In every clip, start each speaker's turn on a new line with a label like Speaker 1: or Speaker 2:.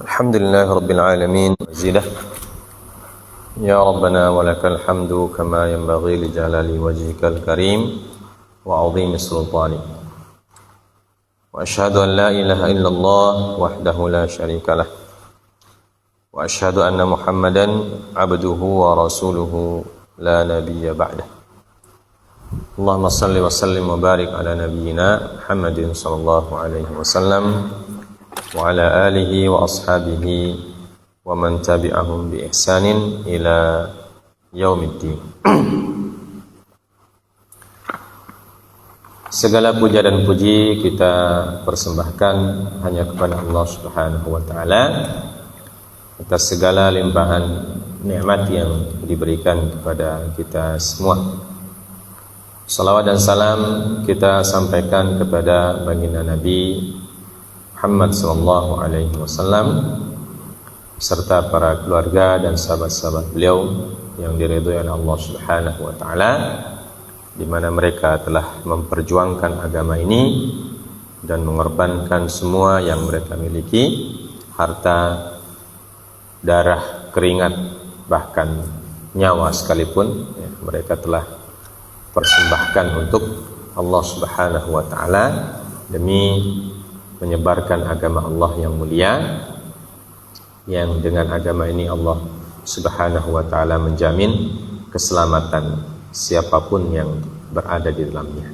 Speaker 1: Alhamdulillah Rabbil Alamin Zidah Ya Rabbana walakal hamdu kama yanbaghi li jalali wajhikal karim wa azimi sultani wa ashhadu an la ilaha illallah wahdahu la syarika lah wa ashhadu anna Muhammadan abduhu wa rasuluhu la nabiyya ba'dah. Allahumma salli wa sallim wa barik ala nabiyyina Muhammadin sallallahu alaihi wasallam wa ala alihi wa ashabihi wa man tabi'ahum bi ihsanin ila yaumiddin. Segala puja dan puji kita persembahkan hanya kepada Allah Subhanahu wa taala atas segala limpahan nikmat yang diberikan kepada kita semua. Salawat dan salam kita sampaikan kepada baginda Nabi Muhammad sallallahu alaihi wasallam serta para keluarga dan sahabat-sahabat beliau yang diridhoi oleh Allah Subhanahu wa taala, di mana mereka telah memperjuangkan agama ini dan mengorbankan semua yang mereka miliki, harta, darah, keringat, bahkan nyawa sekalipun ya, mereka telah persembahkan untuk Allah Subhanahu wa taala demi menyebarkan agama Allah yang mulia, yang dengan agama ini Allah Subhanahu wa taala menjamin keselamatan siapapun yang berada di dalamnya.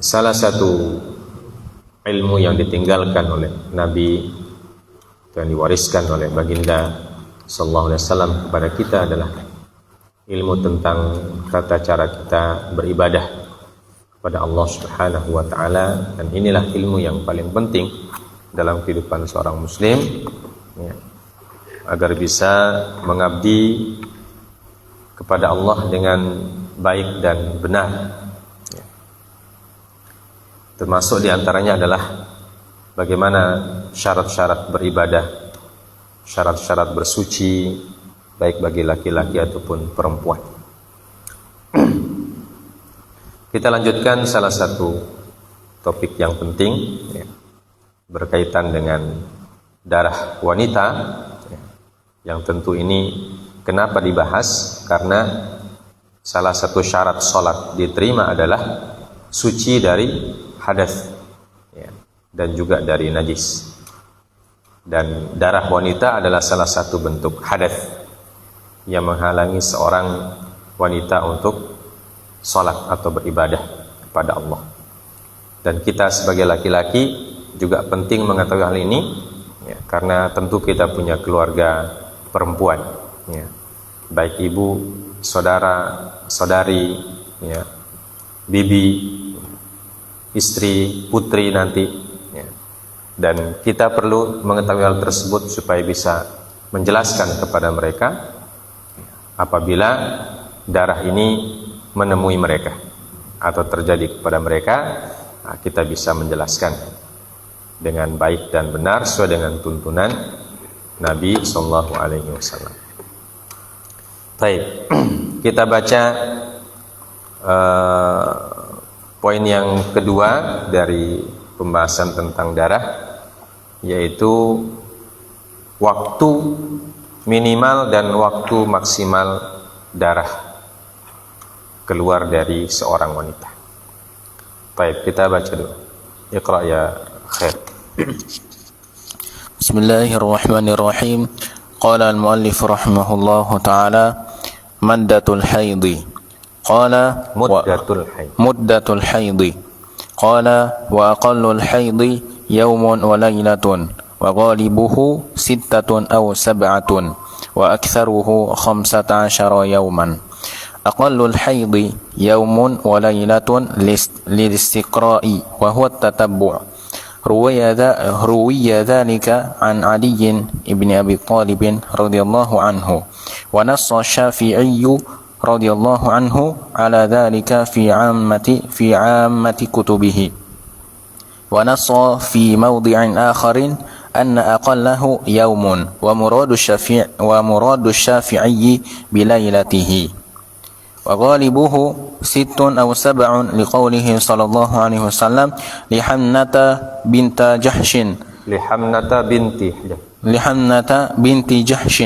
Speaker 1: Salah satu ilmu yang ditinggalkan oleh Nabi yang diwariskan oleh baginda sallallahu alaihi wasallam kepada kita adalah ilmu tentang tata cara kita beribadah kepada Allah Subhanahu wa taala, dan inilah ilmu yang paling penting dalam kehidupan seorang muslim ya, agar bisa mengabdi kepada Allah dengan baik dan benar ya. Termasuk diantaranya adalah bagaimana syarat-syarat beribadah, syarat-syarat bersuci baik bagi laki-laki ataupun perempuan. Kita lanjutkan salah satu topik yang penting ya, berkaitan dengan darah wanita ya, yang tentu ini kenapa dibahas, karena salah satu syarat sholat diterima adalah suci dari hadas ya, dan juga dari najis, dan darah wanita adalah salah satu bentuk hadas yang menghalangi seorang wanita untuk sholat atau beribadah kepada Allah. Dan kita sebagai laki-laki juga penting mengetahui hal ini ya, karena tentu kita punya keluarga perempuan ya, baik ibu, saudara, saudari ya, bibi, istri, putri nanti ya. Dan kita perlu mengetahui hal tersebut supaya bisa menjelaskan kepada mereka apabila darah ini menemui mereka atau terjadi kepada mereka, kita bisa menjelaskan dengan baik dan benar sesuai dengan tuntunan Nabi sallallahu alaihi wasallam. Baik, kita baca poin yang kedua dari pembahasan tentang darah, yaitu waktu minimal dan waktu maksimal darah keluar dari seorang wanita. Baik, kita baca dulu. Iqra ya khair.
Speaker 2: Bismillahirrahmanirrahim. Qala al-muallif rahimahullahu ta'ala muddatul haidhi. Qala muddatul haidhi. Qala wa aqallul haidhi yawmun wa laylatun wa ghalibuhu sittatun aw sab'atun wa aktharuhu 15 yawman. Aqallul haidhi yawmun wa laylatun lil-istiqra'i wa huwa at-tatabbu'. Ruwiya dhalika an Ali ibn Abi Talib radhiyallahu anhu wa nassa Syafi'i radhiyallahu anhu ala dhalika fi 'ammati kutubihi wa nassa fi mawdi'in akharin anna aqallahu yawmun wa muradu Syafi'i bilailatihi وغالبه 6 أو 7 لقوله صلى الله عليه وسلم لحمنة بنت جحش لحمنة بنت جحش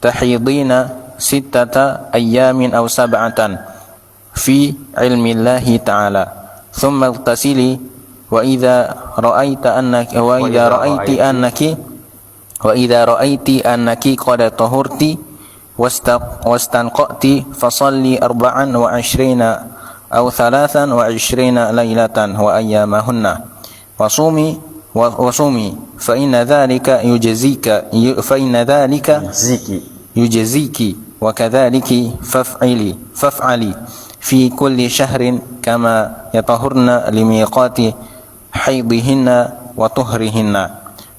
Speaker 2: تحيضين 6 أيام أو 7 في علم الله تعالى ثم اغتسلي وإذا رأيت أنك قد طهرت واستنقأت فصلي 24 أو 23 ليلة وأيامهن وصومي فإن ذلك يجزيك وكذلك فافعلي في كل شهر كما يطهرن لميقات حيضهن وطهرهن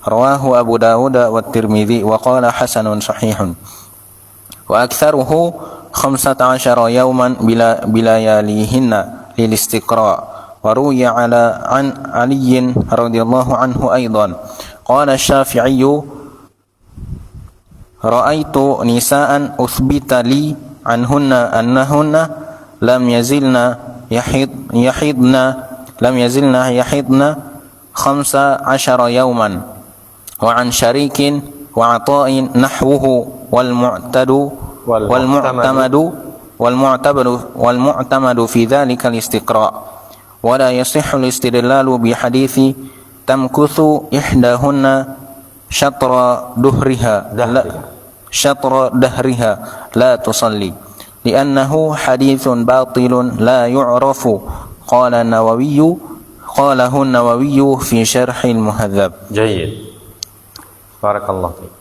Speaker 2: رواه أبو داود والترمذي وقال حسن صحيح وأكثره 15 يوما بلياليهن للاستقراء وروي عن علي رضي الله عنه أيضا قال الشافعي رأيت نساء أثبت لي عنهن أنهن لم يزلن يحضن 15 يوما وعن شريك وعطاء نحوه والمعتمد في ذلك الاستقراء ولا يصح الاستدلال بحديث تمكث إحداهن شطر دهرها لا تصلي لأنه حديث باطل لا يعرف قاله النووي في شرح المهذب.
Speaker 1: جيد. Barakallahu fiik.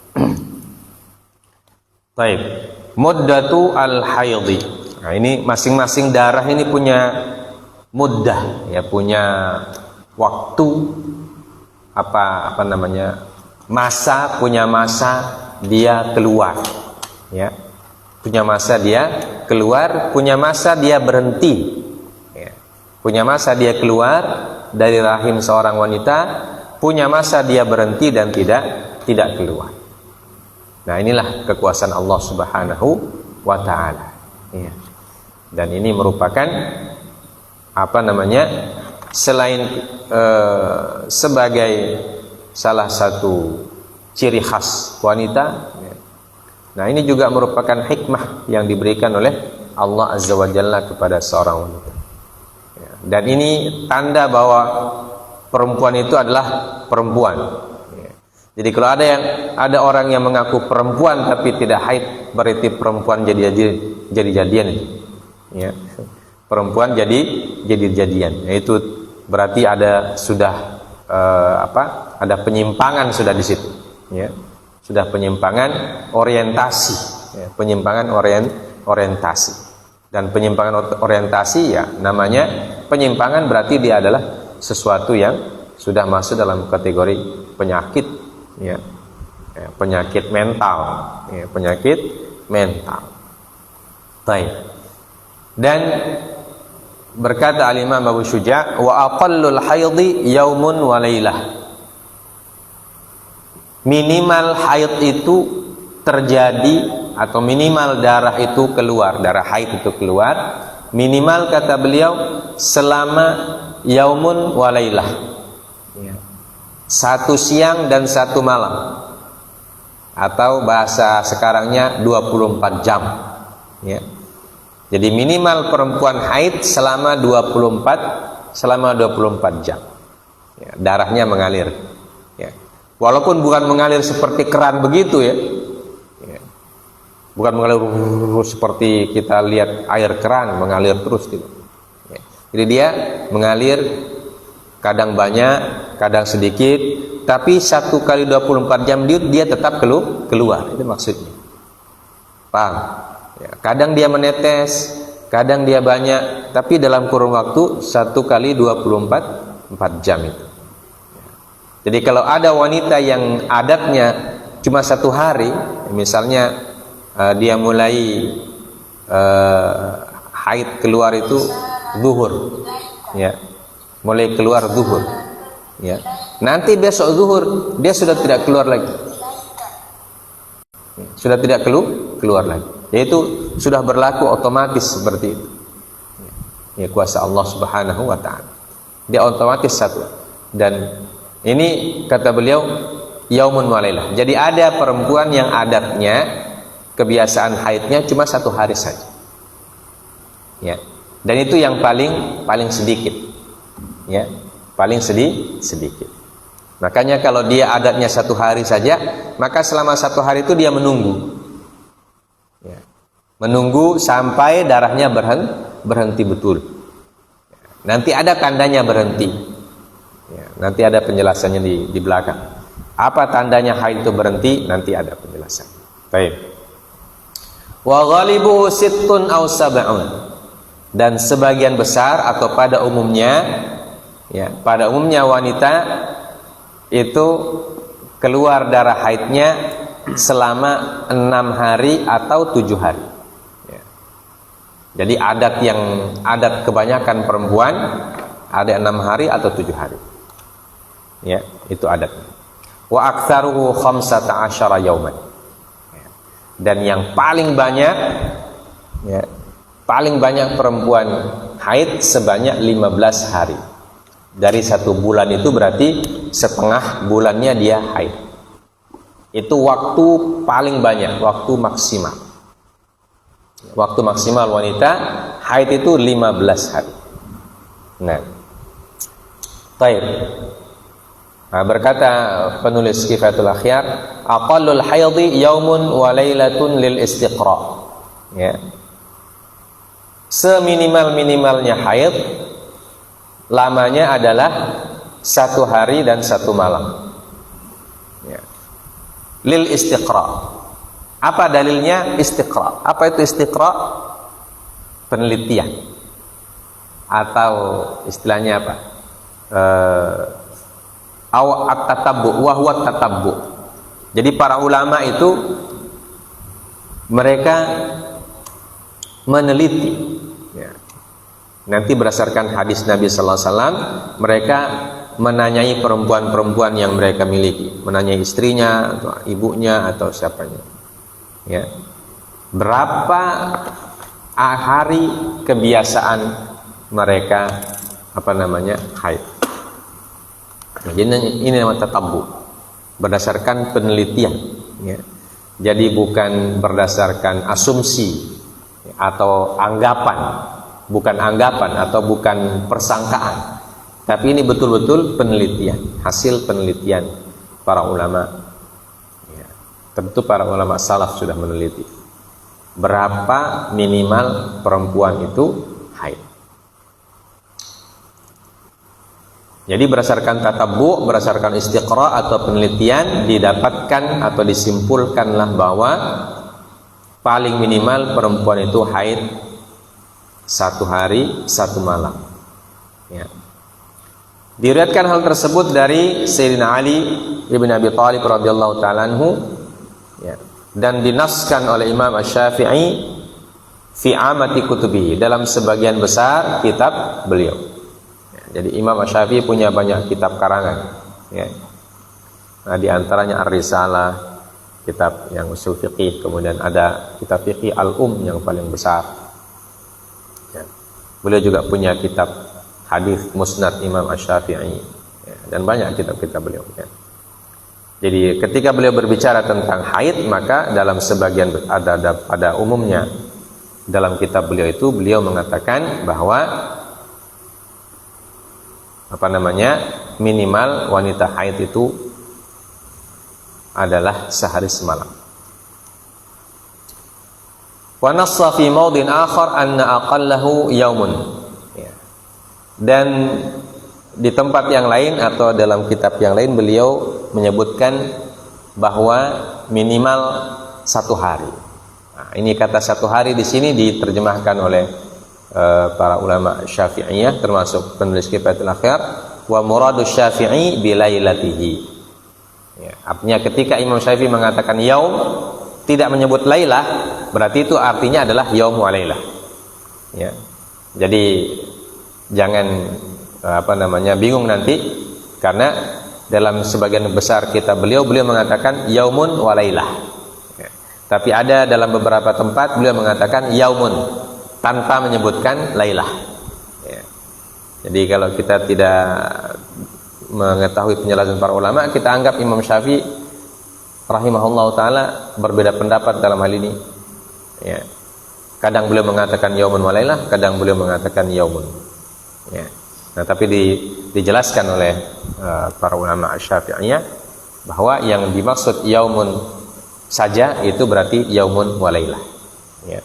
Speaker 1: Baik. Muddatu al-haidhi. Nah, ini masing-masing darah ini punya muddah, ya, punya waktu apa namanya? Punya masa dia keluar. Ya. Punya masa dia keluar, punya masa dia berhenti. Ya. Punya masa dia keluar dari rahim seorang wanita, punya masa dia berhenti dan tidak keluar. Nah, inilah kekuasaan Allah Subhanahu wa taala. Ya. Dan ini merupakan selain sebagai salah satu ciri khas wanita. Ya. Nah, ini juga merupakan hikmah yang diberikan oleh Allah Azza wa Jalla kepada seorang wanita. Ya. Dan ini tanda bahwa perempuan itu adalah perempuan. Jadi kalau ada orang yang mengaku perempuan tapi tidak haid, berarti perempuan jadi-jadian itu. Ya. Perempuan jadi-jadian. Itu berarti ada penyimpangan sudah di situ. Ya. Sudah penyimpangan orientasi, ya. Penyimpangan orientasi. Dan penyimpangan orientasi, ya, namanya penyimpangan berarti dia adalah sesuatu yang sudah masuk dalam kategori penyakit. Ya, penyakit mental, ya, penyakit mental. Baik. Dan berkata al-Imam Abu Syuja', wa aqallul haidhi yaumun wa lailah. Minimal haid itu terjadi atau minimal darah itu keluar, darah haid itu keluar, minimal kata beliau selama yaumun wa lailah. Ya. 1 siang dan 1 malam, atau bahasa sekarangnya 24 jam. Ya. Jadi minimal perempuan haid selama 24 jam. Ya, darahnya mengalir. Ya. Walaupun bukan mengalir seperti keran begitu, ya. Ya. Bukan mengalir seperti kita lihat air keran mengalir terus gitu. Ya. Jadi dia mengalir kadang banyak, kadang sedikit, tapi 1 kali 24 jam dia tetap keluar. Itu maksudnya. Paham? Ya, kadang dia menetes, kadang dia banyak, tapi dalam kurun waktu 1 kali 24 jam itu. Ya. Jadi kalau ada wanita yang adatnya cuma 1 hari, misalnya dia mulai haid keluar itu zuhur, ya. Mulai keluar zuhur, ya. Nanti besok zuhur dia sudah tidak keluar lagi, sudah tidak keluar lagi. Yaitu sudah berlaku otomatis seperti itu. Ya, kuasa Allah Subhanahu wa taala. Dia otomatis satu. Dan Ini kata beliau yaumun wa lailah. Jadi ada perempuan yang adatnya kebiasaan haidnya cuma 1 hari saja. Ya. Dan itu yang paling sedikit. Ya, paling sedikit. Makanya kalau dia adatnya 1 hari saja, maka selama 1 hari itu dia menunggu. Ya. Menunggu sampai darahnya berhenti betul. Nanti ada tandanya berhenti. Ya, nanti ada penjelasannya di belakang. Apa tandanya haid itu berhenti? Nanti ada penjelasan. Baik. Wa ghalibu sittun aw sab'un. Dan sebagian besar atau pada umumnya, ya, pada umumnya wanita itu keluar darah haidnya selama 6 hari atau 7 hari. Ya. Jadi adat kebanyakan perempuan ada 6 hari atau 7 hari. Ya, itu adatnya. Wa aktsaruhu 15 yauman. Ya. Dan yang paling banyak, ya, paling banyak perempuan haid sebanyak 15 hari. Dari 1 bulan itu berarti setengah bulannya dia haid. Itu waktu paling banyak, waktu maksimal. Waktu maksimal wanita haid itu 15 hari. Nah, baik. Nah, berkata penulis Kifayatul Akhyar, aqallul haidhi yaumun wa lailatun lil istiqra. Ya. Seminimal-minimalnya haid lamanya adalah 1 hari dan 1 malam. Ya. Lil istiqra. Apa dalilnya istiqra? Apa itu istiqra? Penelitian. Atau istilahnya apa? At-tatabbu wa huwa at-tatabbu. Jadi para ulama itu mereka meneliti, ya. Nanti berdasarkan hadis Nabi sallallahu alaihi wasallam mereka menanyai perempuan-perempuan yang mereka miliki, menanyai istrinya atau ibunya atau siapanya, ya, berapa hari kebiasaan mereka haid. Nah, jadi ini namanya tatabbu, berdasarkan penelitian, ya. Jadi bukan berdasarkan asumsi atau anggapan, atau bukan persangkaan, tapi ini betul-betul penelitian, hasil penelitian para ulama. Ya. Tentu para ulama salaf sudah meneliti berapa minimal perempuan itu haid. Jadi berdasarkan tatabbu, berdasarkan istiqra atau penelitian didapatkan atau disimpulkanlah bahwa paling minimal perempuan itu haid 1 hari 1 malam. Ya. Diriwayatkan hal tersebut dari Sayyidina Ali ibn Abi Thalib radhiyallahu taala anhu, ya, dan dinaskan oleh Imam Asy-Syafi'i fi amati kutubihi, dalam sebagian besar kitab beliau. Jadi Imam Asy-Syafi'i punya banyak kitab karangan, ya. Nah, di antaranya Ar-Risalah, kitab yang usul fiqih, kemudian ada kitab fiqih Al-Um yang paling besar. Ya. Beliau juga punya kitab hadis Musnad Imam Asy-Syafi'i, ya, dan banyak kitab-kitab beliau. Ya. Jadi ketika beliau berbicara tentang haid, maka dalam sebagian pada umumnya dalam kitab beliau itu beliau mengatakan bahwa minimal wanita haid itu adalah sehari semalam. Wa nassa fi maudin akhar anna aqallahu yaumun. Ya. Dan di tempat yang lain atau dalam kitab yang lain beliau menyebutkan bahwa minimal 1 hari. Nah, ini kata 1 hari di sini diterjemahkan oleh para ulama Syafi'iyah termasuk penulis Kifayatul Akhyar, wa muradu Syafi'i bilailatihi. Ya, artinya ketika Imam Syafi'i mengatakan yaum tidak menyebut lailah, berarti itu artinya adalah yaum wa lailah. Ya. Jadi jangan bingung nanti, karena dalam sebagian besar kitab beliau mengatakan yaumun wa lailah. Ya. Tapi ada dalam beberapa tempat beliau mengatakan yaumun tanpa menyebutkan lailah. Ya. Jadi kalau kita tidak mengetahui penjelasan para ulama, kita anggap Imam Syafi'i rahimahullah taala berbeda pendapat dalam hal ini. Ya. Kadang beliau mengatakan yaumun walailah, kadang beliau mengatakan yaumun. Ya. Nah, tapi dijelaskan oleh para ulama Syafi'iyah bahwa yang dimaksud yaumun saja itu berarti yaumun walailah. Ya.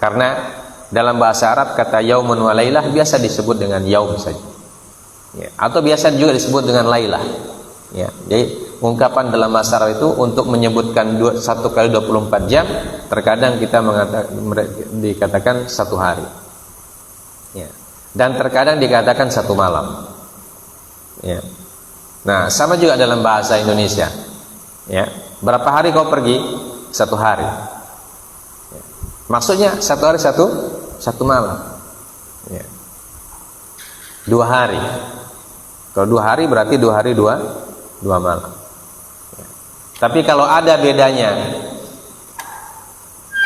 Speaker 1: Karena dalam bahasa Arab kata yaumun walailah biasa disebut dengan yaum saja. Ya. Atau biasa juga disebut dengan lailah. Ya. Jadi ungkapan dalam bahasa Arab itu untuk menyebutkan 1 kali 24 jam, terkadang kita dikatakan 1 hari. Ya. Dan terkadang dikatakan 1 malam. Ya. Nah, sama juga dalam bahasa Indonesia. Ya. Berapa hari kau pergi? 1 hari. Ya. Maksudnya 1 hari 1 malam. Ya. 2 hari. Kalau 2 hari berarti 2 hari 2 malam. Ya. Tapi kalau ada bedanya,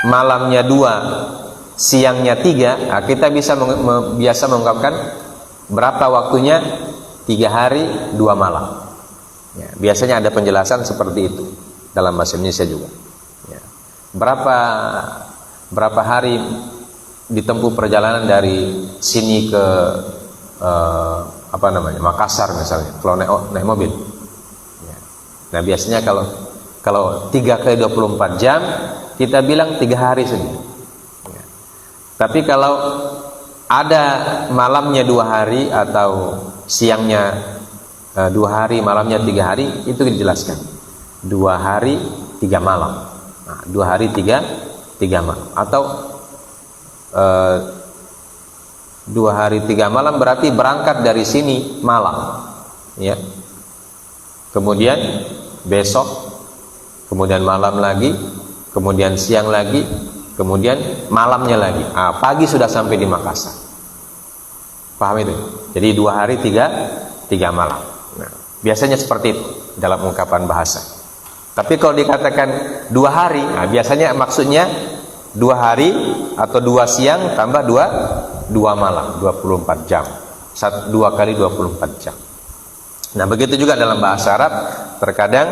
Speaker 1: malamnya 2, siangnya 3, nah kita biasa mengungkapkan berapa waktunya? 3 hari 2 malam. Ya, biasanya ada penjelasan seperti itu dalam bahasa Indonesia juga. Ya. Berapa hari ditempuh perjalanan dari sini ke Makassar misalnya, kalau naik mobil. Ya. Nah, biasanya kalau 3 kali 24 jam kita bilang 3 hari saja. Ya. Tapi kalau ada malamnya 2 hari atau siangnya 2 hari, malamnya 3 hari, itu dijelaskan 2 hari 3 malam. Nah, 2 hari 3 malam. Atau 2 hari 3 malam berarti berangkat dari sini malam, ya. Kemudian besok, kemudian malam lagi, kemudian siang lagi, kemudian malamnya lagi. Pagi sudah sampai di Makassar. Paham itu? Jadi 2 hari 3 malam. Nah, biasanya seperti itu dalam ungkapan bahasa. Tapi kalau dikatakan 2 hari, biasanya maksudnya 2 hari atau 2 siang tambah 2 malam, 24 jam. 2 kali 24 jam. Nah, begitu juga dalam bahasa Arab, terkadang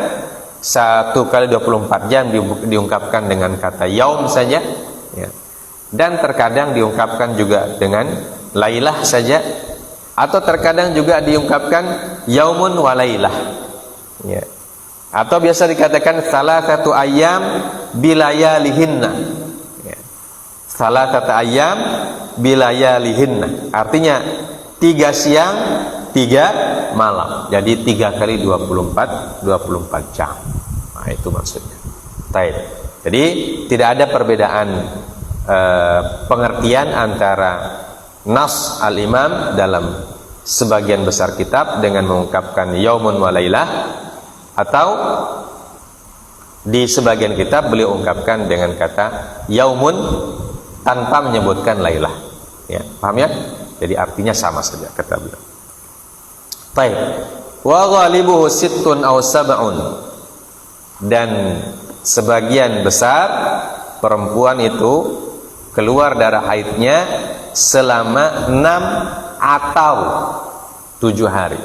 Speaker 1: 1 kali 24 jam diungkapkan dengan kata yaum saja, ya. Dan terkadang diungkapkan juga dengan lailah saja, atau terkadang juga diungkapkan yaumun walailah, ya. Atau biasa dikatakan salasatu ayyam bilayalihinna, ya. Salasatu ayyam bilayalihinna, artinya 3 siang 3 malam, jadi 3 kali 24 jam. Nah, itu maksudnya. Baik. Jadi tidak ada perbedaan pengertian antara nas al-imam dalam sebagian besar kitab dengan mengungkapkan yaumun walailah, atau di sebagian kitab beliau ungkapkan dengan kata yaumun tanpa menyebutkan lailah. Ya, paham ya? Jadi artinya sama saja kata beliau. Baik. Wa ghalibuhu sittun aw sab'un. Dan sebagian besar perempuan itu keluar darah haidnya selama 6 atau 7 hari.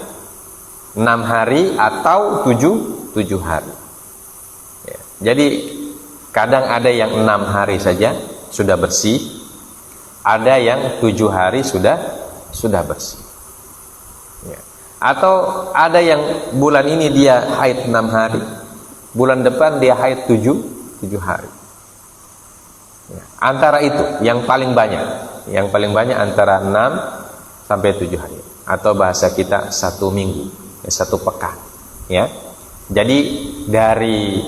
Speaker 1: 6 hari atau 7 hari. Ya. Jadi kadang ada yang 6 hari saja sudah bersih, ada yang 7 hari sudah bersih. Ya. Atau ada yang bulan ini dia haid 6 hari, bulan depan dia haid 7 hari. Ya. Antara itu yang paling banyak antara 6 sampai 7 hari, atau bahasa kita 1 minggu, 1 pekan, ya. Jadi dari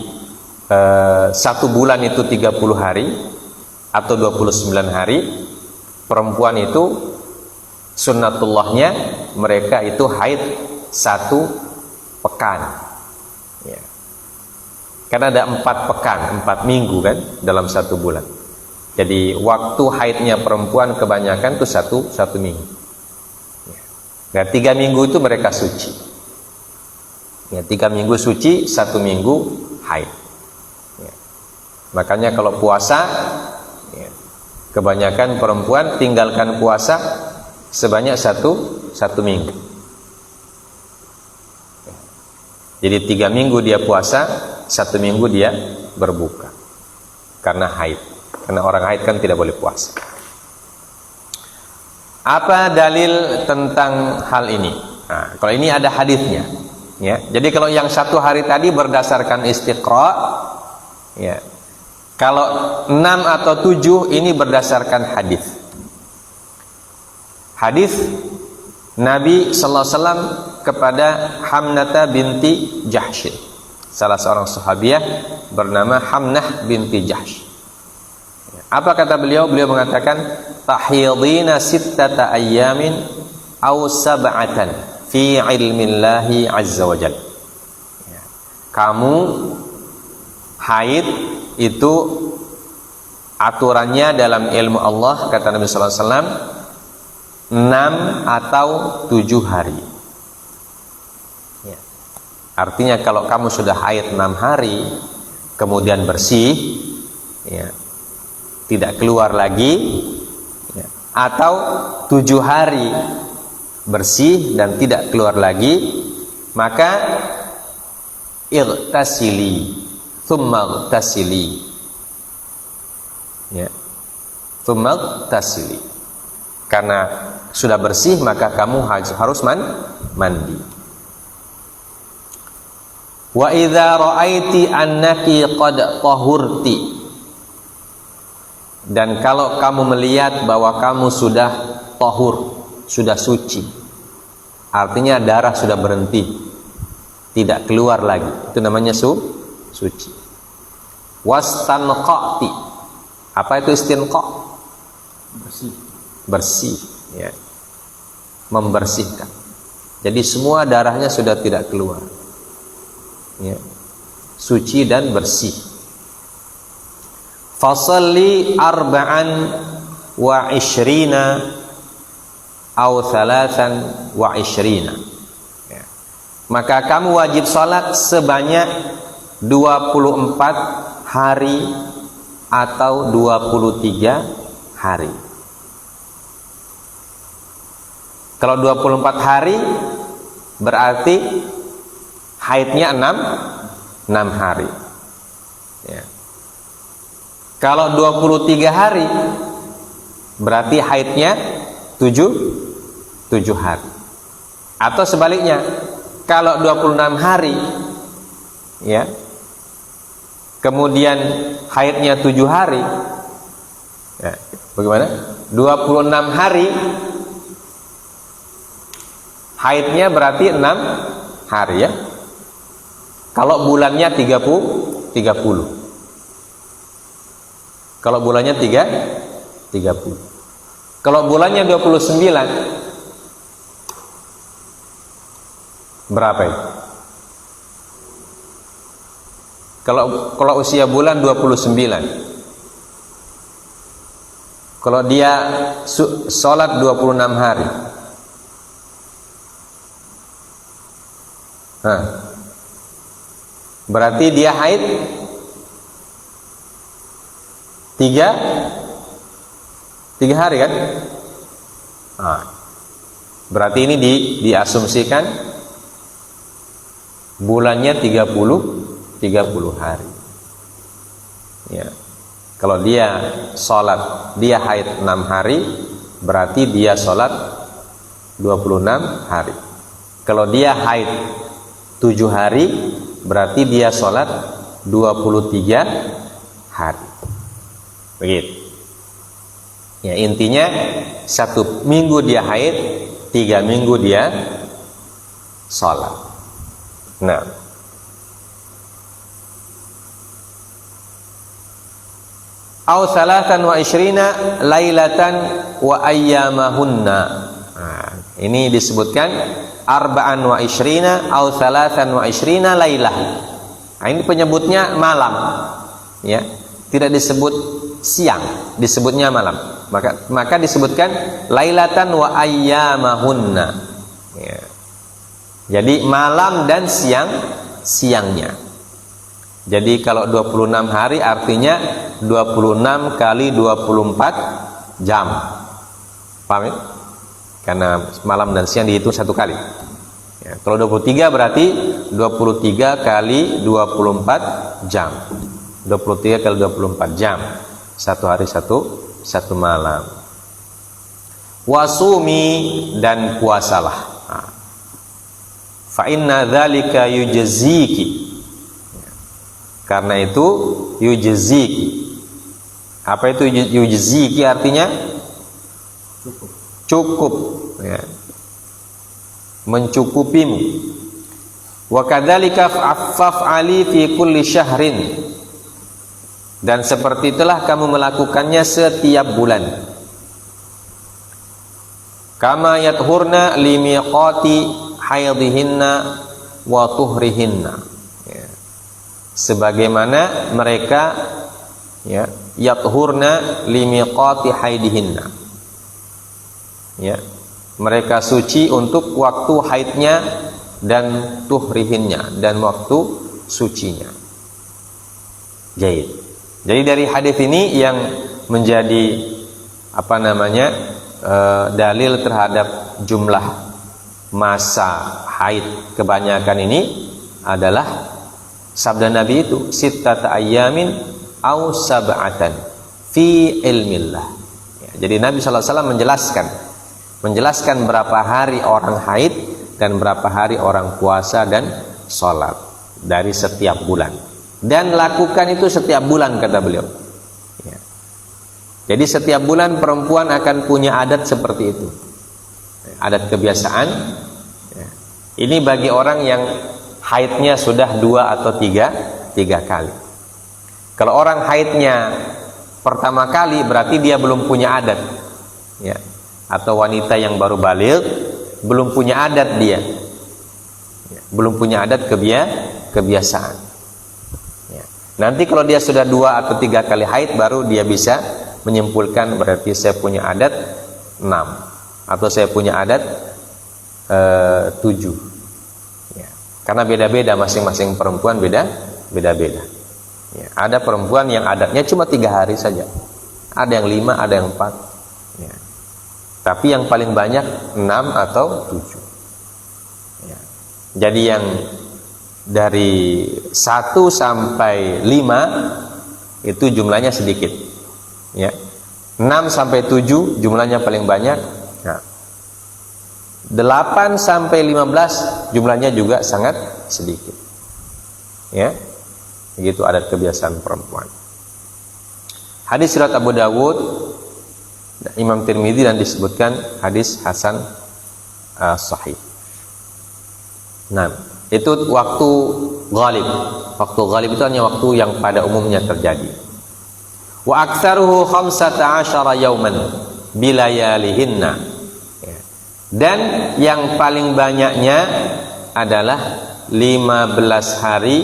Speaker 1: 1 bulan itu 30 hari atau 29 hari, perempuan itu sunnatullahnya mereka itu haid 1 pekan, ya. Karena ada 4 pekan, 4 minggu kan dalam 1 bulan. Jadi waktu haidnya perempuan kebanyakan itu 1 minggu. Ya. Nah, 3 minggu itu mereka suci. Ya, 3 minggu suci, 1 minggu haid. Ya. Makanya kalau puasa, ya, kebanyakan perempuan tinggalkan puasa sebanyak 1 minggu. Jadi 3 minggu dia puasa, 1 minggu dia berbuka karena haid. Karena orang haid kan tidak boleh puasa. Apa dalil tentang hal ini? Nah, kalau ini ada hadisnya, ya. Jadi kalau yang 1 hari tadi berdasarkan istiqra, ya. Kalau 6 atau 7 ini berdasarkan hadis. Hadis Nabi sallallahu alaihi wasallam kepada Hamnata binti Jahsh, salah seorang sahabiah bernama Hamnah binti Jahsh. Apa kata beliau? Beliau mengatakan, tahidina sittata ayyamin aw sab'atan fi ilmillahi azza wa jalla. Kamu haid itu aturannya dalam ilmu Allah, kata Nabi sallallahu alaihi wasallam, 6 atau 7 hari. Ya. Artinya kalau kamu sudah haid 6 hari kemudian bersih, ya, tidak keluar lagi, ya, atau 7 hari bersih dan tidak keluar lagi, maka irtasili thumma irtasili, ya, thumma irtasili. Karena sudah bersih maka kamu harus mandi. Wa idza ra'aiti annaki qad tahurti, dan kalau kamu melihat bahwa kamu sudah tahur, sudah suci, artinya darah sudah berhenti, tidak keluar lagi, itu namanya suci. Wastanqati, apa itu istinqa? Bersih, ya, membersihkan. Jadi semua darahnya sudah tidak keluar, ya, suci dan bersih. Fasalli arba'an wa ishrina au thalathan wa ishrina, ya. Maka kamu wajib salat sebanyak 24 hari atau 23 hari. Kalau 24 hari berarti haidnya 6 hari, ya. Kalau 23 hari berarti haidnya 7 hari. Atau sebaliknya, kalau 26 hari, ya, kemudian haidnya 7 hari, ya, bagaimana? 26 hari haidnya berarti 6 hari, ya. Kalau bulannya 30. Kalau bulannya 30. Kalau bulannya 29, berapa itu? Kalau usia bulan 29, kalau dia sholat 26 hari, nah, berarti dia haid 3 hari kan? Nah, berarti ini diasumsikan bulannya 30 hari. Ya. Kalau dia sholat, dia haid 6 hari, berarti dia sholat 26 hari. Kalau dia haid 7 hari, berarti dia sholat 23 hari. Begitu. Ya, intinya 1 minggu dia haid, 3 minggu dia sholat. Nah, au salatan wa ishrina lailatan wa ayyamahunna. Nah, ini disebutkan arba'an wa ishrina au salatan wa ishrina lailah. Nah, ini penyebutnya malam, ya, tidak disebut siang, disebutnya malam. Maka disebutkan lailatan wa ayyamahunna, ya. Jadi malam dan siangnya. Jadi kalau 26 hari artinya 26 kali 24 jam. Paham ya? Karena malam dan siang dihitung 1 kali. Ya, kalau 23 berarti 23 kali 24 jam. 23 kali 24 jam. Satu hari satu malam. Wasumi, dan puasalah. Nah. Fa inna dzalika yujziki. Karena itu yujziki. Apa itu yujziki artinya? Cukup. Ya. Mencukupimu. Wa kadzalika fa'ali fi kulli syahrin. Dan seperti itulah kamu melakukannya setiap bulan. Kama yathurna limiqati haidhihinna wa tuhrihinna. Ya. Sebagaimana mereka ya yathurna limiqati haidihinna. Ya. Mereka suci untuk waktu haidnya dan tuhrihinnya, dan waktu sucinya. Jadi dari hadis ini yang menjadi dalil terhadap jumlah masa haid kebanyakan ini adalah sabda Nabi itu, sittata ayyamin au sab'atan fi ilmillah. Ya, jadi Nabi SAW menjelaskan berapa hari orang haid dan berapa hari orang puasa dan sholat dari setiap bulan, dan lakukan itu setiap bulan, kata beliau. Ya. Jadi setiap bulan perempuan akan punya adat seperti itu, adat kebiasaan. Ya. Ini bagi orang yang haidnya sudah 2 atau 3 kali. Kalau orang haidnya pertama kali berarti dia belum punya adat. Ya. Atau wanita yang baru baligh belum punya adat dia, ya, belum punya adat kebiasaan. Ya. Nanti kalau dia sudah 2 atau 3 kali haid baru dia bisa menyimpulkan berarti saya punya adat 6 atau saya punya adat 7. Ya. Karena beda-beda, masing-masing perempuan beda-beda. Ya. Ada perempuan yang adatnya cuma 3 hari saja, ada yang 5, ada yang 4. Ya. Tapi yang paling banyak 6 atau 7. Ya. Jadi yang dari 1 sampai 5 itu jumlahnya sedikit. Ya. 6 sampai 7 jumlahnya paling banyak. Nah. 8 sampai 15 jumlahnya juga sangat sedikit. Ya. Begitu adat kebiasaan perempuan. Hadis riwayat Abu Dawud, Imam Tirmidzi, dan disebutkan hadis hasan sahih. Nah, itu waktu ghalib. Waktu ghalib itu hanya waktu yang pada umumnya terjadi. Wa aktsaruhu 15 yauman bilayalihinna. Dan yang paling banyaknya adalah 15 hari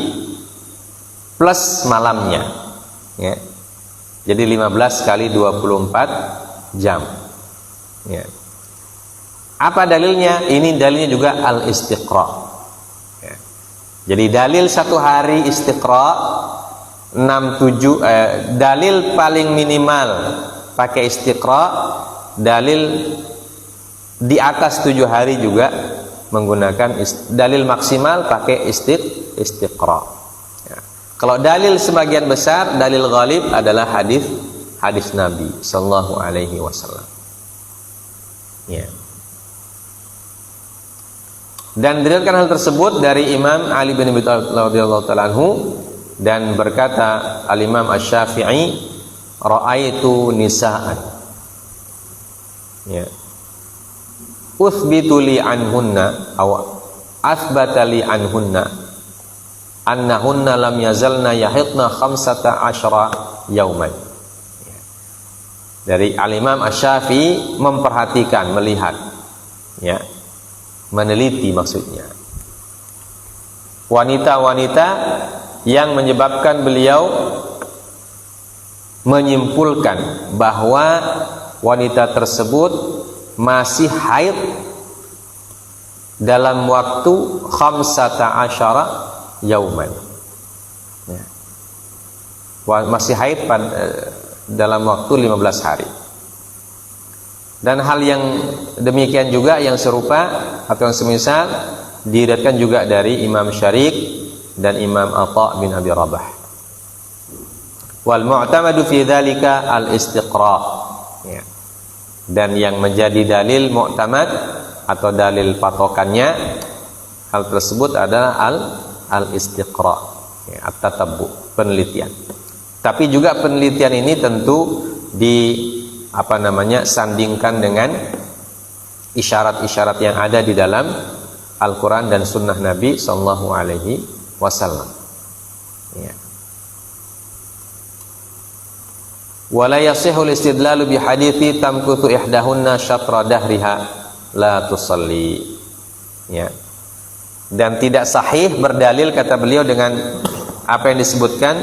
Speaker 1: plus malamnya. Ya. Jadi 15 kali 24 jam. Ya. Apa dalilnya? Ini dalilnya juga al-istiqra. Ya. Jadi dalil 1 hari istiqra 6-7 dalil paling minimal pakai istiqra, dalil di atas 7 hari juga menggunakan dalil maksimal pakai istiqra. Ya. Kalau dalil sebagian besar, dalil ghalib adalah hadis Nabi sallallahu alaihi wasallam. Ya. Dan diriwayatkan hal tersebut dari Imam Ali bin Abi Thalib radhiyallahu ta'ala anhu, dan berkata Al-Imam Asy-Syafi'i, ra'aitu nisa'an. Ya. Uthbitu li anhunna aw athbata li anhunna annahunna lam yazalna yahidna 15 yauman. Dari Al-Imam Asy-Syafi'i memperhatikan, melihat, ya, meneliti maksudnya, wanita-wanita yang menyebabkan beliau menyimpulkan bahwa wanita tersebut masih haid dalam waktu 15 yauman. Ya. Masih haid dalam waktu 15 hari. Dan hal yang demikian juga, yang serupa atau yang semisal, diriwayatkan juga dari Imam Syarik dan Imam Atha bin Abi Rabah. Wal mu'tamadu fi dzalika al-istiqra. Ya. Dan yang menjadi dalil mu'tamad atau dalil patokannya hal tersebut adalah al-istiqra, ya, at-tatabbu, penelitian. Tapi juga penelitian ini tentu sandingkan dengan isyarat-isyarat yang ada di dalam Al-Quran dan Sunnah Nabi Sallallahu Alaihi Wasallam. Ya. Wala yasihul istidlalu bi hadithi tamkuthu ihdahunna syatra dahriha la tusalli. Ya. Dan tidak sahih berdalil, kata beliau, dengan apa yang disebutkan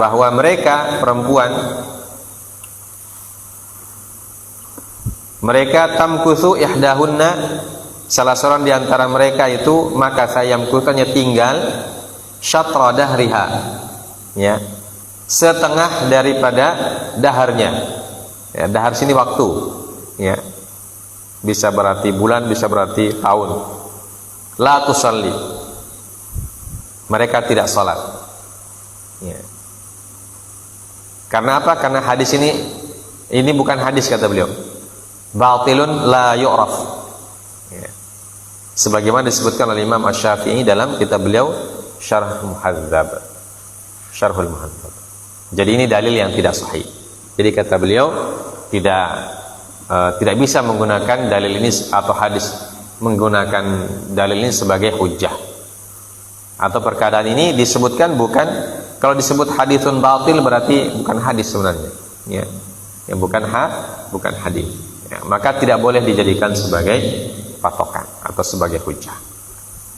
Speaker 1: bahwa mereka perempuan, mereka tamkuthu ihdahunna, salah seorang di antara mereka itu maka sayamkuthnya tinggal syatra dahriha, ya, setengah daripada daharnya. Ya, dahar sini waktu, ya, bisa berarti bulan, bisa berarti tahun. La tusalli, mereka tidak salat. Ya. Karena apa? Karena hadis ini bukan hadis, kata beliau. Batilun la yu'raf. Ya. Sebagaimana disebutkan oleh Imam Asy-Syafi'i dalam kitab beliau Syarhul Muhadzab. Syarhul Muhadzab. Jadi ini dalil yang tidak sahih. Jadi kata beliau tidak bisa menggunakan dalil ini atau hadis, menggunakan dalil ini sebagai hujjah. Atau perkataan ini disebutkan bukan, kalau disebut haditsun batil berarti bukan hadis sebenarnya, ya. Ya, bukan hadis. Ya, maka tidak boleh dijadikan sebagai patokan atau sebagai hujjah.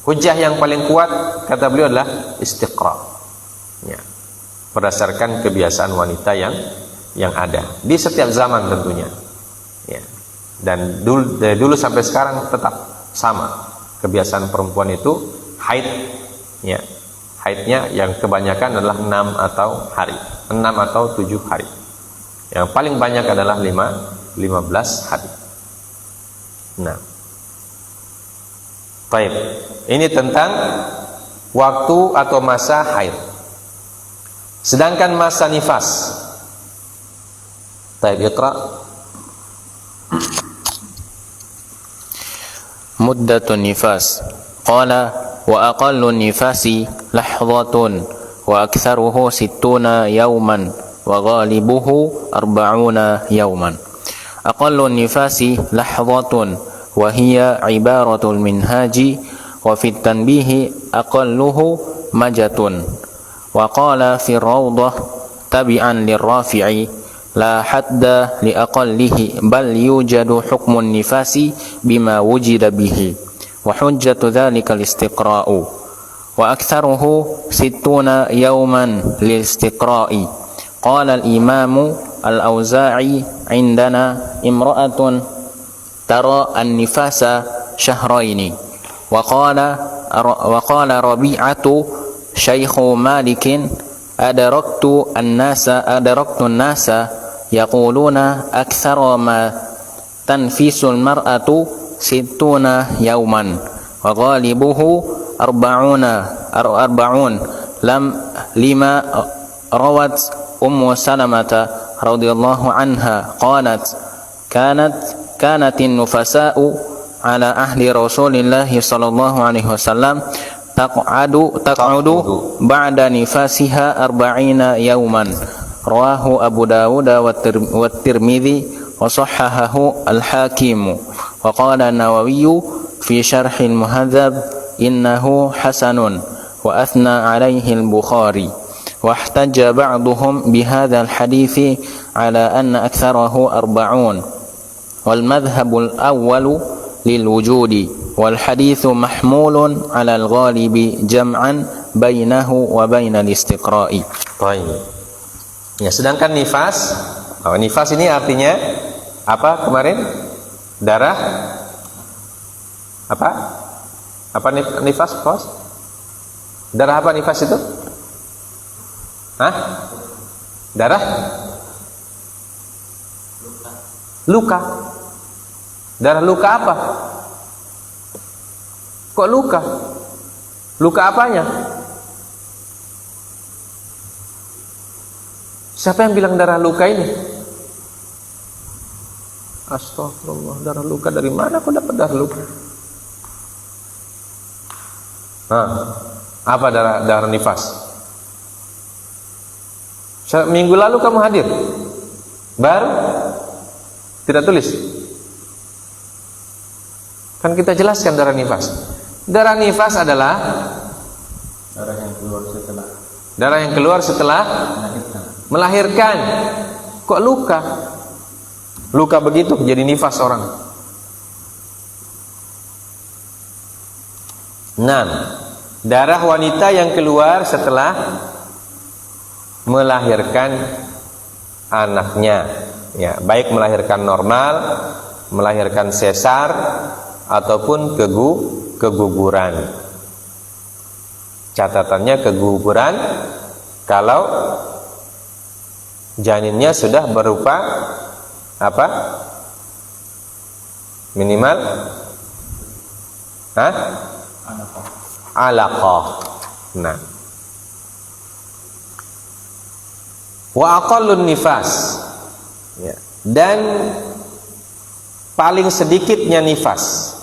Speaker 1: Hujjah yang paling kuat, kata beliau, adalah istiqra. Ya. Berdasarkan kebiasaan wanita yang ada di setiap zaman tentunya. Ya. Dan dari dulu sampai sekarang tetap sama kebiasaan perempuan itu haid, ya, haidnya yang kebanyakan adalah 6 atau 7 hari. Yang paling banyak adalah 15 hari. Nah, baik, ini tentang waktu atau masa haid. Sedangkan masa nifas, baik, iqra.
Speaker 2: Muddatun nifas. Qala wa aqallu nifasi lahzatun wa aktsaruhu 60 yawman wa ghalibuhu 40 yawman. Aqallu nifasi lahzatun wa hiya ibaratul minhaji wa fit tanbihi aqalluhu majatun. Wa qala fi rawdah tabi'an lirrafi'i la hadda li aqallihi bal yujadu hukmun nifasi bima wujida bihi wa hujjatu dhalika al-istiqra'u wa aktharuhu 60 yawman lil-istiqra'i. Qala al-imamu al-Auza'i indana imra'atun tara an-nifasa shahraini wa qala Rabi'atu syaikhu Malikin adraktu an-nasa yaquluna aktsara ma tanfisul mar'atu 60 yauman wa ghalibuhu 40 lima rawat Ummu Salamah radhiyallahu anha qalat kanatin nufasa'u ala ahli Rasulillah sallallahu alaihi wasallam taq'udu ba'da nifasiha 40 yauman. Rawahu Abu Dawud wa Tirmidzi wa sahhahahu al-Hakim. Wa qala an-Nawawi fi Syarh al-Muhadzab innahu hasanun wa athna alayhi al-Bukhari. Wa ihtajja ba'dhum bi hadzal hadits ala anna aktsarahu 40. Wal madhhabul awwalu lil wujudi wal haditsu mahmulun 'ala al-ghalibi jam'an bainahu wa bainal istiqra'i.
Speaker 1: Baik. Ya, sedangkan nifas, nifas ini artinya apa kemarin? Darah apa? Apa nifas, Bos? Darah apa nifas itu? Hah? Darah? Luka. Darah luka apa? Kok luka? Luka apanya? Siapa yang bilang darah luka ini? Astagfirullah, darah luka dari mana kau dapat darah luka? Apa darah nifas? Minggu lalu kamu hadir? Baru? Tidak tulis? Kan kita jelaskan darah nifas. Darah nifas adalah darah yang keluar setelah melahirkan. Kok luka? Luka begitu jadi nifas orang. 6. Darah wanita yang keluar setelah melahirkan anaknya, ya, baik melahirkan normal, melahirkan sesar ataupun keguguran. Catatannya keguguran kalau janinnya sudah berupa apa? Minimal alaqah. Nah, wa aqallun nifas, ya, dan paling sedikitnya nifas,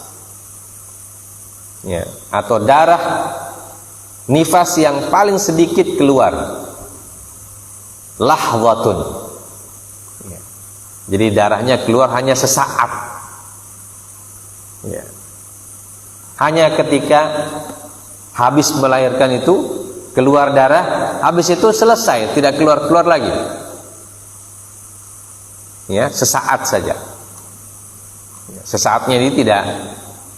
Speaker 1: ya, atau darah nifas yang paling sedikit keluar, lahzatun, ya. Jadi darahnya keluar hanya sesaat, ya. Hanya ketika habis melahirkan itu keluar darah, habis itu selesai, tidak keluar lagi, ya, sesaat saja. Ya, sesaatnya ini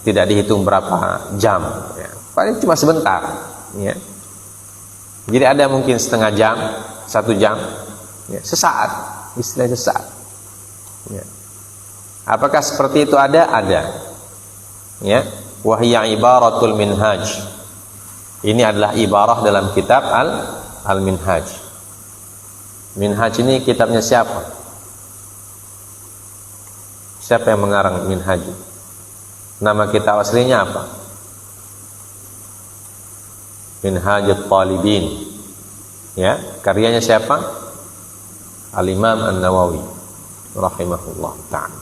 Speaker 1: tidak dihitung berapa jam, ya. Paling cuma sebentar, ya. Jadi ada mungkin setengah jam, 1 jam, ya, sesaat, istilah sesaat, ya. Apakah seperti itu ada? Ada, ya. Wahya ibaratul minhaj. Ini adalah ibarah dalam kitab Al-Minhaj. Minhaj ini kitabnya siapa? Siapa yang mengarang Minhaj? Nama kitab aslinya apa? Minhajut Talibin. Ya, karyanya siapa? Al-Imam An-Nawawi rahimahullah ta'ala.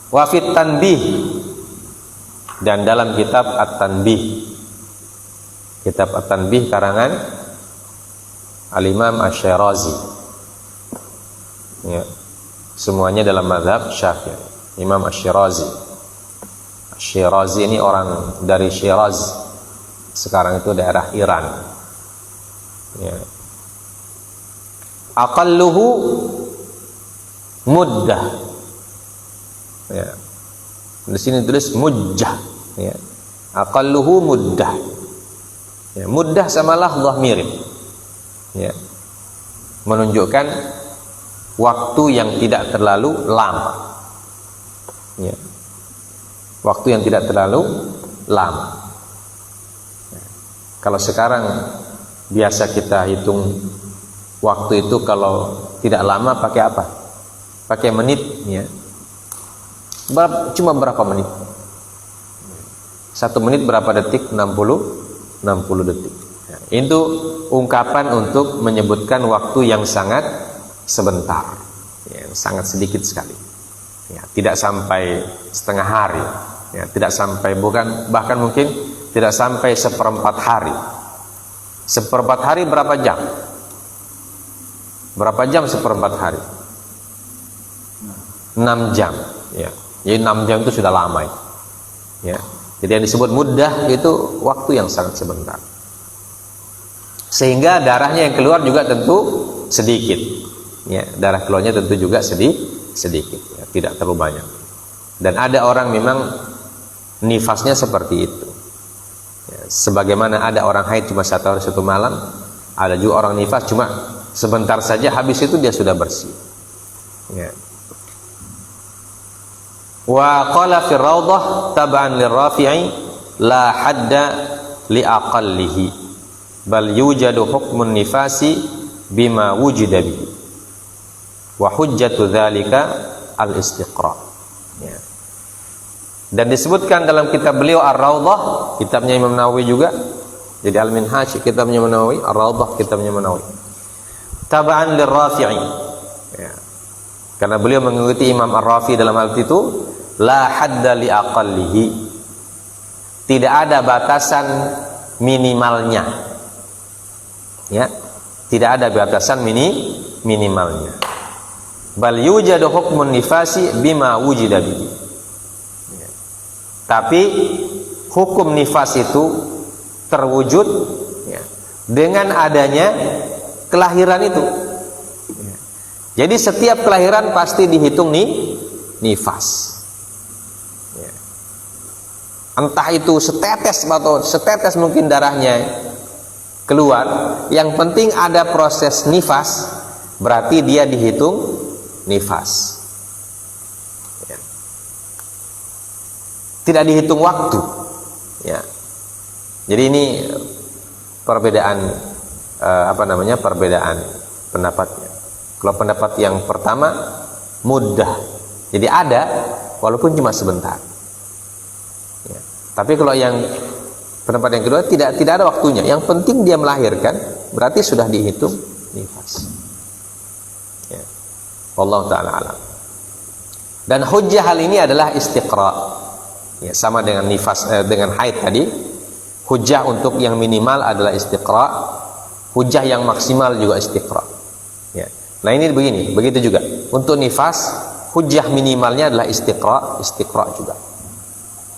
Speaker 1: Wa fit tanbih, dan dalam kitab At-Tanbih, kitab At-Tanbih karangan Al-Imam Asy-Syirazi, ya, semuanya dalam mazhab Syafi'i. Imam Asy-Syirazi. Asy-Syirazi ini orang dari Syiraz, sekarang itu daerah Iran, ya. Aqalluhu muddah, ya. Di sini tulis mujjah, ya. Aqalluhu muddah, ya. Muddah sama lahzah mirip, ya. Menunjukkan waktu yang tidak terlalu lama, ya. Waktu yang tidak terlalu lama, ya. Kalau sekarang biasa kita hitung waktu itu, kalau tidak lama pakai apa? Pakai menit, ya. Cuma berapa menit? 1 menit berapa detik? 60 detik. Ya, itu ungkapan untuk menyebutkan waktu yang sangat sebentar, ya, sangat sedikit sekali, ya, tidak sampai setengah hari, ya, tidak sampai, bahkan mungkin tidak sampai 1/4 hari. 1/4 hari berapa jam? Berapa jam 1/4 hari? 6 jam, ya. Jadi 6 jam itu sudah lama, ya. Jadi yang disebut mudah itu waktu yang sangat sebentar, sehingga darahnya yang keluar juga tentu sedikit, ya. Darah keluarnya tentu juga sedikit, ya, tidak terlalu banyak. Dan ada orang memang nifasnya seperti itu, ya. Sebagaimana ada orang haid cuma 1 hari 1 malam, ada juga orang nifas cuma sebentar saja, habis itu dia sudah bersih, ya. Wa qala fi rawdah tab'an lirafi'i la hadda li aqallihi bal yujadu hukmun nifasi bima wujida bihi wa hujjatu dzalika al istiqra, ya. Dan disebutkan dalam kitab beliau Ar-Raudhah, kitabnya Imam Nawawi juga. Jadi Al-Minhaj kitabnya Imam Nawawi, Ar-Raudhah kitabnya Imam Nawawi. Taba'an lir-Rafi'i. Ya. Karena beliau mengikuti Imam Ar-Rafi dalam hal itu, la hadda li aqallihi. Tidak ada batasan minimalnya. Ya. Tidak ada batasan minimalnya. Bal yujadu hukmun nifasi bima wujida bihi. Tapi hukum nifas itu terwujud ya, dengan adanya kelahiran itu. Ya. Jadi setiap kelahiran pasti dihitung nifas. Ya. Entah itu setetes atau setetes mungkin darahnya keluar, yang penting ada proses nifas, berarti dia dihitung nifas. Tidak dihitung waktu, ya. Jadi ini perbedaan perbedaan pendapatnya. Kalau pendapat yang pertama mudah, jadi ada walaupun cuma sebentar. Ya. Tapi kalau yang pendapat yang kedua tidak ada waktunya. Yang penting dia melahirkan, berarti sudah dihitung nifas. Ya. Wallahu ta'ala alam. Dan hujjah hal ini adalah istiqra'. Ya, sama dengan nifas dengan haid tadi. Hujjah untuk yang minimal adalah istiqra', hujjah yang maksimal juga istiqra'. Ya. Nah ini begitu juga. Untuk nifas, hujjah minimalnya adalah istiqra' juga.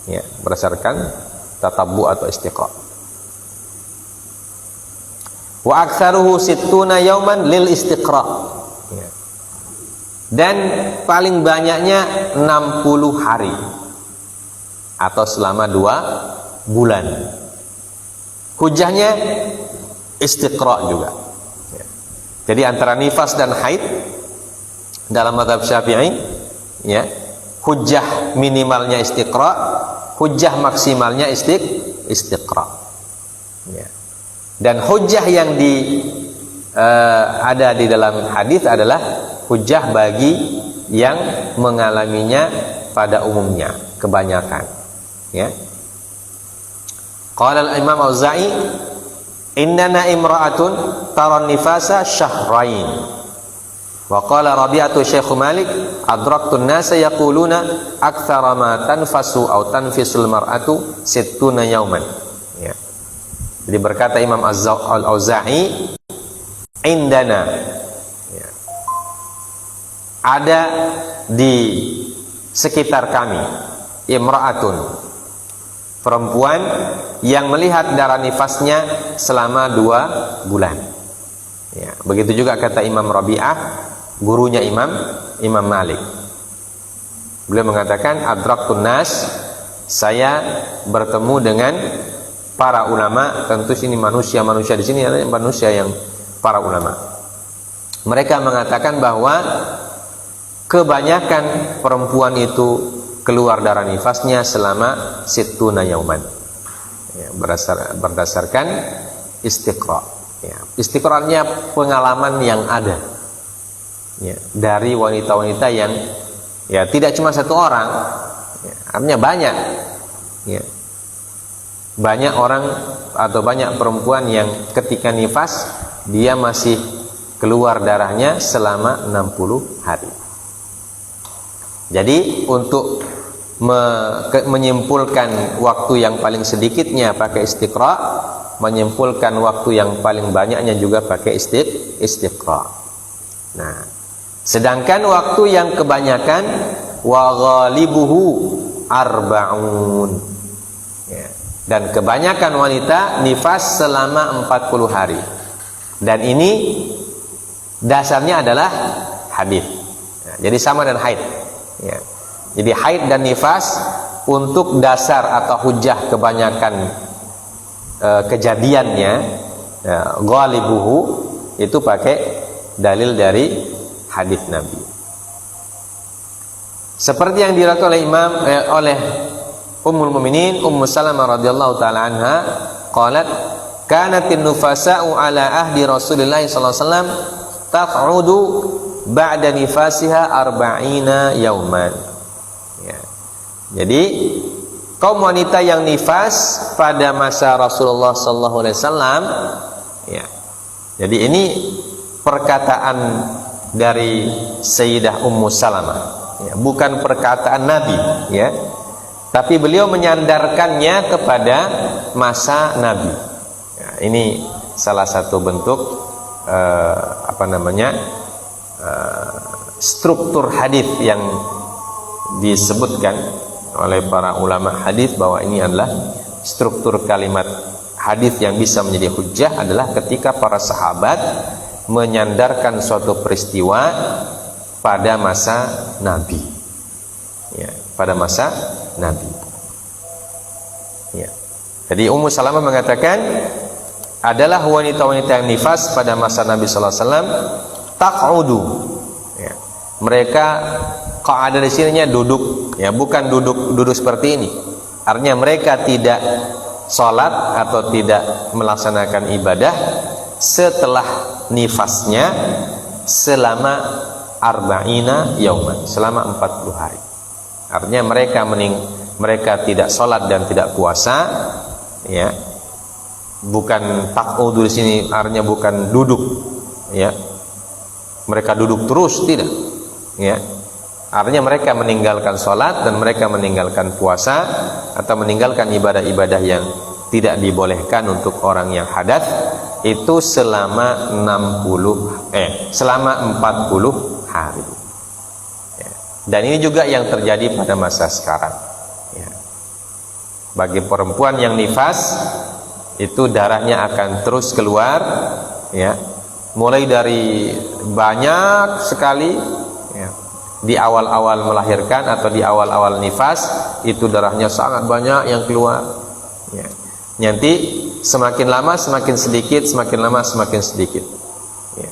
Speaker 1: Ya, berdasarkan tatabbu atau istiqra'. Wa aktsaruhu sittuna yauman lil istiqra'. Ya. Dan paling banyaknya 60 hari. Atau selama 2 bulan. Hujahnya istiqra' juga. Ya. Jadi antara nifas dan haid dalam mazhab Syafi'i, ya, hujah minimalnya istiqra', hujah maksimalnya istiqra'. Ya. Dan hujah yang ada di dalam hadis adalah hujah bagi yang mengalaminya pada umumnya, kebanyakan. Ya. Qala al-Imam Auza'i, innana imra'atun taran nifasa syahrain. Wa qala Rabi'atu Syekh Malik, adraktun nasa yaquluna aktsara ma tanfasu aw tanfisul mar'atu sittuna yauman. Ya. Jadi berkata Imam Al-Auza'i, indana, ya, ada di sekitar kami imra'atun, perempuan yang melihat darah nifasnya selama 2 bulan. Ya, begitu juga kata Imam Rabi'ah, gurunya Imam Malik. Beliau mengatakan adraktun nas, saya bertemu dengan para ulama. Tentu ini manusia di sini adalah manusia yang para ulama. Mereka mengatakan bahwa kebanyakan perempuan itu keluar darah nifasnya selama sittuna yauman. Ya, berdasarkan istiqra'. Ya, istiqra'nya pengalaman yang ada. Ya, dari wanita-wanita yang ya tidak cuma satu orang. Ya, artinya banyak. Ya. Banyak orang atau banyak perempuan yang ketika nifas dia masih keluar darahnya selama 60 hari. Jadi untuk menyimpulkan waktu yang paling sedikitnya pakai istiqra', menyimpulkan waktu yang paling banyaknya juga pakai istiqra'. Nah, sedangkan waktu yang kebanyakan wa ghalibuhu arba'un. Ya. Dan kebanyakan wanita nifas selama 40 hari. Dan ini dasarnya adalah hadis. Ya, jadi sama dengan haid. Ya. Jadi haid dan nifas untuk dasar atau hujah kebanyakan kejadiannya, ya, ghalibuhu itu pakai dalil dari hadis Nabi. Seperti yang diriwayatkan oleh Ummul Mukminin Ummu Salamah radhiyallahu taala anha, qalat kanatin nufasa'u ala ahdi Rasulillah sallallahu alaihi wasallam taq'udu ba'da nifasiha arba'ina yauman. Ya. Jadi kaum wanita yang nifas pada masa Rasulullah SAW, ya. Jadi ini perkataan dari Sayyidah Ummu Salamah, ya, bukan perkataan Nabi, ya. Tapi beliau menyandarkannya kepada masa Nabi. Ya, ini salah satu bentuk struktur hadis yang disebutkan oleh para ulama hadis bahwa ini adalah struktur kalimat hadis yang bisa menjadi hujjah adalah ketika para sahabat menyandarkan suatu peristiwa pada masa Nabi, ya, pada masa Nabi, ya. Jadi Ummu Salamah mengatakan adalah wanita-wanita yang nifas pada masa Nabi sallallahu alaihi wasallam taq'udu, ya. Mereka qa'ada di sininya duduk, ya, bukan duduk seperti ini. Artinya mereka tidak salat atau tidak melaksanakan ibadah setelah nifasnya selama arba'ina yauman, selama 40 hari. Artinya mereka tidak salat dan tidak puasa, ya. Bukan taq'udu di sini artinya bukan duduk, ya. Mereka duduk terus, tidak, ya. Artinya mereka meninggalkan salat dan mereka meninggalkan puasa atau meninggalkan ibadah-ibadah yang tidak dibolehkan untuk orang yang hadas itu selama 40 hari. Ya. Dan ini juga yang terjadi pada masa sekarang. Ya. Bagi perempuan yang nifas itu darahnya akan terus keluar, ya. Mulai dari banyak sekali, ya. Di awal-awal melahirkan atau di awal-awal nifas itu darahnya sangat banyak yang keluar, ya. Nanti semakin lama semakin sedikit, semakin lama semakin sedikit, ya.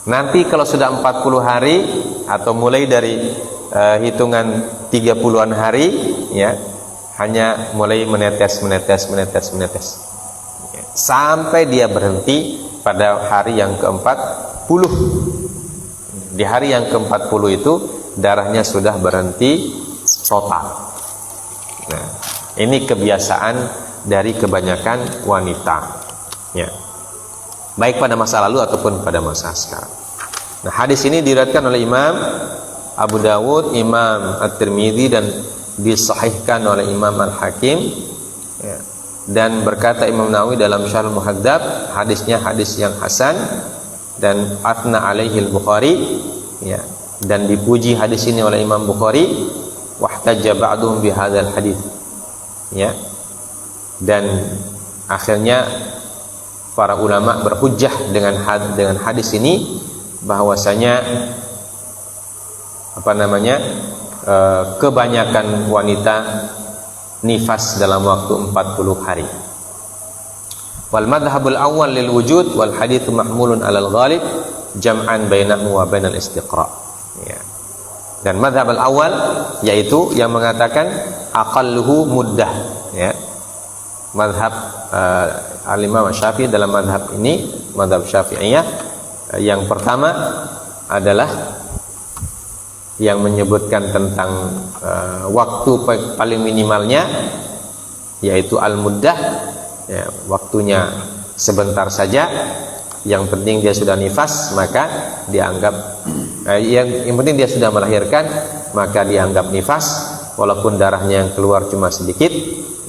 Speaker 1: Nanti kalau sudah 40 hari atau mulai dari hitungan 30-an hari, ya, hanya mulai menetes, ya, sampai dia berhenti pada hari yang ke-40. Di hari yang ke-40 itu darahnya sudah berhenti total. Nah, ini kebiasaan dari kebanyakan wanita, ya, baik pada masa lalu ataupun pada masa sekarang. Nah, hadis ini diriwayatkan oleh Imam Abu Dawud, Imam At-Tirmidzi dan disahihkan oleh Imam Al-Hakim, ya. Dan berkata Imam Nawawi dalam Syarh Muhadzab, hadisnya hadis yang hasan dan athna alaihi al-Bukhari, ya. Dan dipuji hadis ini oleh Imam Bukhari, wahtajja ba'duhum bihadzal hadis, ya. Dan akhirnya para ulama berhujjah dengan hadis ini bahwasanya kebanyakan wanita nifas dalam waktu 40 hari. Wal madhhabul awwal lil wujud wal hadits mahmulun 'alal ghalib jam'an bainahu wa bainal istiqra', ya. Dan madhhab al-awwal yaitu yang mengatakan aqalluhu muddah, ya. Madhab al-Imam Syafi'i dalam madhab ini, madhab Syafi'iyah, yang pertama adalah yang menyebutkan tentang waktu paling minimalnya yaitu al-muddah, ya, waktunya sebentar saja, yang penting dia sudah nifas maka dianggap yang penting dia sudah melahirkan maka dianggap nifas walaupun darahnya yang keluar cuma sedikit,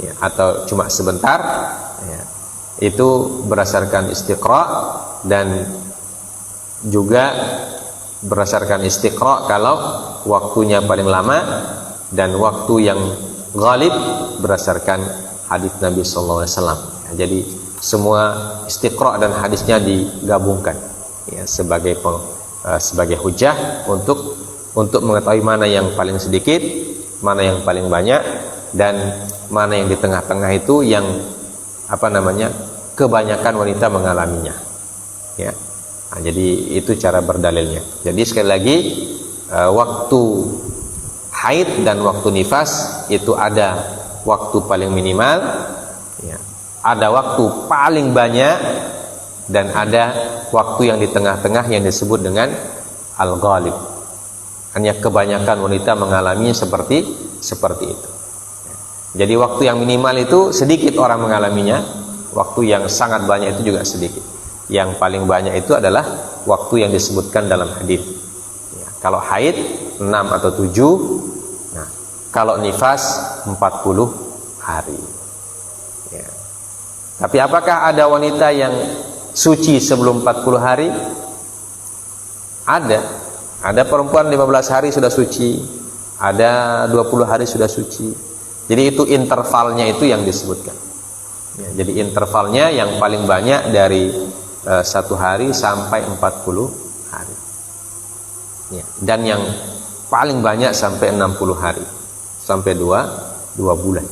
Speaker 1: ya, atau cuma sebentar, ya. Itu berdasarkan istiqra' dan juga berdasarkan istiqra' kalau waktunya paling lama dan waktu yang ghalib berdasarkan hadis Nabi sallallahu alaihi wasallam. Ya, jadi semua istiqra' dan hadisnya digabungkan, ya, sebagai hujjah untuk mengetahui mana yang paling sedikit, mana yang paling banyak, dan mana yang di tengah-tengah itu yang kebanyakan wanita mengalaminya, ya. Nah, jadi itu cara berdalilnya. Jadi sekali lagi waktu haid dan waktu nifas itu ada waktu paling minimal, ya, ada waktu paling banyak, dan ada waktu yang di tengah-tengah yang disebut dengan al-ghalib. Hanya kebanyakan wanita mengalami seperti itu. Jadi waktu yang minimal itu sedikit orang mengalaminya, waktu yang sangat banyak itu juga sedikit. Yang paling banyak itu adalah waktu yang disebutkan dalam hadis. Ya, kalau haid 6 atau 7, nah, kalau nifas 40 hari. Ya. Tapi apakah ada wanita yang suci sebelum 40 hari? Ada perempuan 15 hari sudah suci, ada 20 hari sudah suci. Jadi itu intervalnya itu yang disebutkan. Ya, jadi intervalnya yang paling banyak dari 1 hari sampai 40 hari. Ya, dan yang paling banyak sampai 60 hari, sampai 2 bulan.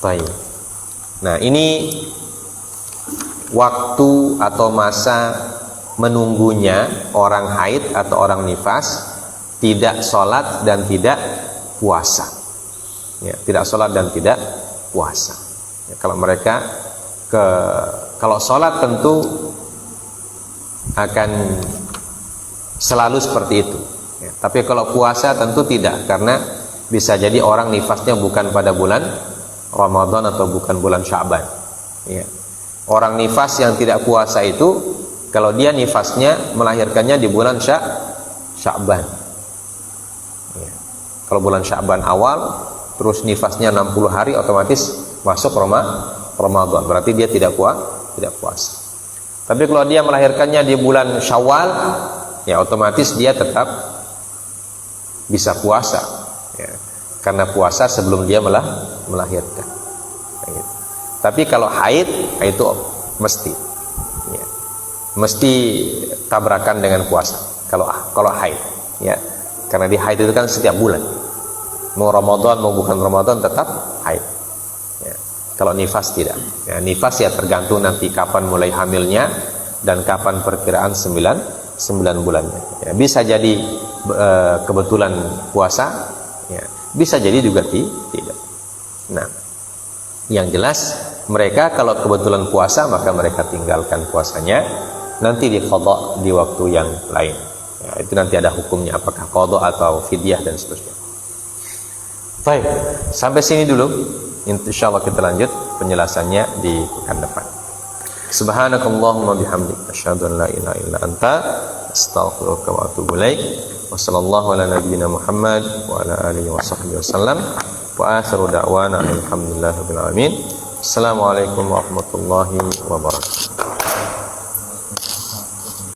Speaker 1: Baik. Nah, ini waktu atau masa menunggunya orang haid atau orang nifas tidak sholat dan tidak puasa. Ya, tidak sholat dan tidak puasa. Ya, kalau mereka kalau sholat tentu akan selalu seperti itu. Ya, tapi kalau puasa tentu tidak, karena bisa jadi orang nifasnya bukan pada bulan Ramadan atau bukan bulan Sya'ban. Ya. Orang nifas yang tidak puasa itu, kalau dia nifasnya melahirkannya di bulan Sya'ban. Ya. Kalau bulan Sya'ban awal, terus nifasnya 60 hari, otomatis masuk Ramadan. Berarti dia tidak puasa. Tapi kalau dia melahirkannya di bulan Syawal, ya otomatis dia tetap bisa puasa. Ya. Karena puasa sebelum dia melahirkan. Gitu. Tapi kalau haid, itu mesti. Ya. Mesti tabrakan dengan puasa. Kalau haid, ya. Karena di haid itu kan setiap bulan. Mau Ramadan mau bukan Ramadan tetap haid. Ya. Kalau nifas tidak. Ya, nifas ya tergantung nanti kapan mulai hamilnya dan kapan perkiraan 9 bulannya. Ya, bisa jadi kebetulan puasa, ya. Bisa jadi juga tidak. Nah, yang jelas mereka kalau kebetulan puasa maka mereka tinggalkan puasanya, nanti diqadha di waktu yang lain. Ya, itu nanti ada hukumnya, apakah qadha atau fidyah dan seterusnya. Baik, sampai sini dulu. Insyaallah kita lanjut penjelasannya di pekan depan. Subhanakallahumma bihamdik asyhadu an la ilaha illa anta astaghfiruka wa atubu ilaik. Wassallallahu ala nabiyyina Muhammad wa ala alihi washabbihi wasallam. Wa akhiru da'wana alhamdulillahirabbil alamin. Assalamualaikum warahmatullahi wabarakatuh.